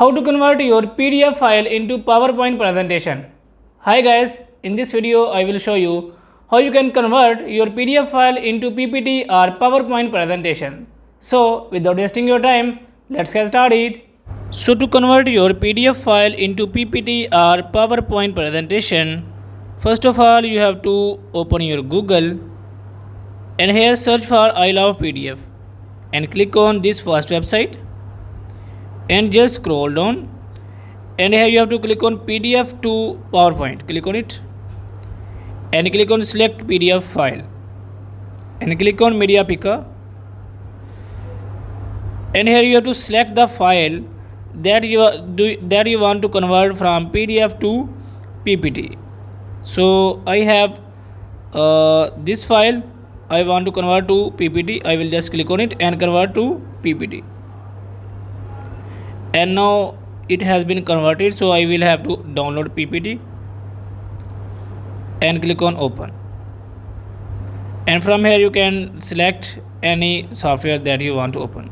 How to convert your PDF file into PowerPoint presentation. Hi guys, in this video I will show you how you can convert your PDF file into PPT or PowerPoint presentation. So without wasting your time, let's get started. So to convert your PDF file into PPT or PowerPoint presentation, first of all you have to open your Google and here search for I love PDF and click on this first website and just scroll down and here you have to click on PDF to PowerPoint. Click on it and click on select PDF file and click on media picker and here you have to select the file that you want to convert from PDF to PPT. So I have this file I want to convert to PPT. I will just click on it and convert to PPT. And now it has been converted, so I will have to download PPT and click on open, and from here you can select any software that you want to open.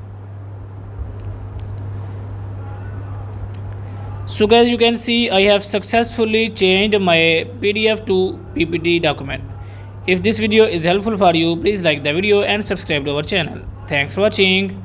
So guys, you can see I have successfully changed my PDF to PPT document. If this video is helpful for you, please like the video and subscribe to our channel. Thanks for watching.